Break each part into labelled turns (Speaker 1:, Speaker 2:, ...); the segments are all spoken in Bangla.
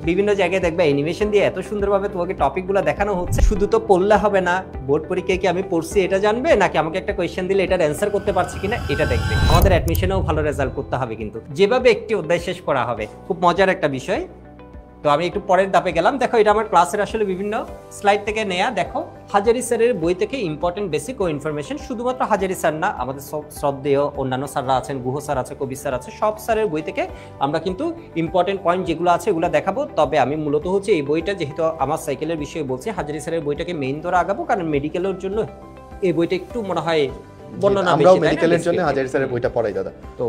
Speaker 1: বিভিন্ন জায়গায় দেখবে অ্যানিমেশন দিয়ে এত সুন্দরভাবে তোমাকে টপিকগুলো দেখানো হচ্ছে। শুধু তো পড়লে হবে না, বোর্ড পরীক্ষায় কি আমি পড়ছি এটা জানবে, নাকি আমাকে একটা কোয়েশ্চেন দিলে এটার অ্যান্সার করতে পারছি কিনা এটা দেখবে। আমাদের অ্যাডমিশনেও ভালো রেজাল্ট করতে হবে, কিন্তু যেভাবে একটি অধ্যায় শেষ করা হবে খুব মজার একটা বিষয়। তো আমি একটু পরের ধাপে গেলাম। দেখো এটা আমার ক্লাসের আসলে বিভিন্ন স্লাইড থেকে নেয়া। দেখো হাজারি স্যারের বই থেকে ইম্পর্টেন্ট বেসিক ও ইনফরমেশন, শুধুমাত্র হাজারি স্যার না, আমাদের সব শ্রদ্ধেয় অন্যান্য স্যাররা আছেন, গুহ স্যার আছে, কবির স্যার আছে, সব স্যারের বই থেকে আমরা কিন্তু ইম্পর্টেন্ট পয়েন্ট যেগুলো আছে এগুলো দেখাবো। তবে আমি মূলত হচ্ছে এই বইটা, যেহেতু আমার সাইকেলের বিষয়ে বলছি, হাজারি স্যারের বইটাকে মেইন ধরে আগাবো, কারণ মেডিকেলের জন্য এই বইটা একটু মনে হয় বর্ণনা বেশি।
Speaker 2: আমরাও মেডিকেলের জন্য হাজারি স্যারের বইটা পড়াই দাদা।
Speaker 1: তো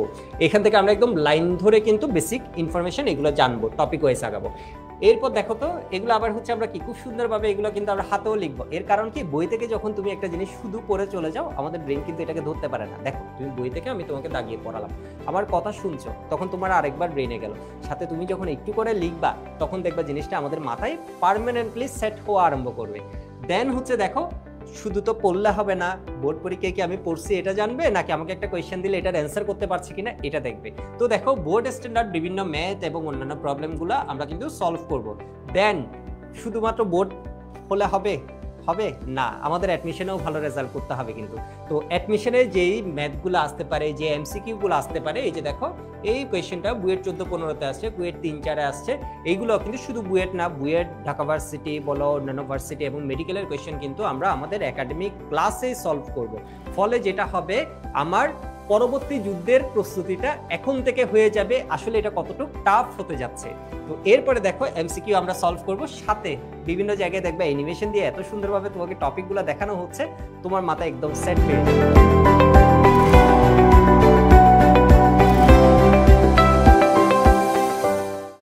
Speaker 1: এখান থেকে আমরা একদম লাইন ধরে কিন্তু বেসিক ইনফরমেশন এগুলো জানবো, টপিক ওয়াইজ আগাবো। এরপর দেখো তো এগুলো আবার হচ্ছে আমরা কি খুব সুন্দরভাবে এগুলো কিন্তু আমরা হাতেও লিখবো। এর কারণ কি, বই থেকে যখন তুমি একটা জিনিস শুধু পড়ে চলে যাও, আমাদের ব্রেন কিন্তু এটাকে ধরতে পারে না। দেখো তুমি বই থেকে আমি তোমাকে দাগিয়ে পড়ালাম, আমার কথা শুনছো, তখন তোমার আরেকবার ব্রেনে গেল, সাথে তুমি যখন একটু করে লিখবা তখন দেখবা জিনিসটা আমাদের মাথায় পার্মানেন্টলি সেট হওয়া আরম্ভ করবে। দেন হচ্ছে দেখো শুধু তো পড়লে হবে না, বোর্ড পরীক্ষায় কি আমি পড়ছি এটা জানবে, নাকি আমাকে একটা কোয়েশ্চেন দিলে এটার অ্যান্সার করতে পারছি কিনা এটা দেখবে। তো দেখো বোর্ড স্ট্যান্ডার্ড বিভিন্ন ম্যাথ এবং অন্যান্য প্রবলেমগুলো আমরা কিন্তু সলভ করব। দেন শুধুমাত্র বোর্ড হলে হবে হবে না, আমাদের অ্যাডমিশনেও ভালো রেজাল্ট করতে হবে কিন্তু। তো অ্যাডমিশনে যেই ম্যাথগুলো আসতে পারে, যে এমসিকিউগুলো আসতে পারে, এই যে দেখো এই কোয়েশ্চেনটা বুয়েট 14-15-তে আসছে, কুয়েট 3-4-এ আসছে, এইগুলো কিন্তু শুধু বুয়েট না, বুয়েট, ঢাকা ভার্সিটি বলো, অন্যান্য ভার্সিটি এবং মেডিকেলের কোয়েশ্চেন কিন্তু আমরা আমাদের একাডেমিক ক্লাসেই সলভ করব। ফলে যেটা হবে, আমার পরবর্তী যুদ্ধের প্রস্তুতিটা এখন থেকে হয়ে যাবে আসলে এটা কতটুকু টাফ হতে যাচ্ছে। তো এরপরে দেখো এমসিকিউ আমরা সলভ করব, সাথে বিভিন্ন জায়গায় দেখবে অ্যানিমেশন দিয়ে এত সুন্দরভাবে তোমাকে টপিকগুলো দেখানো হচ্ছে, তোমার মাথা একদম সেট হয়ে যাবে।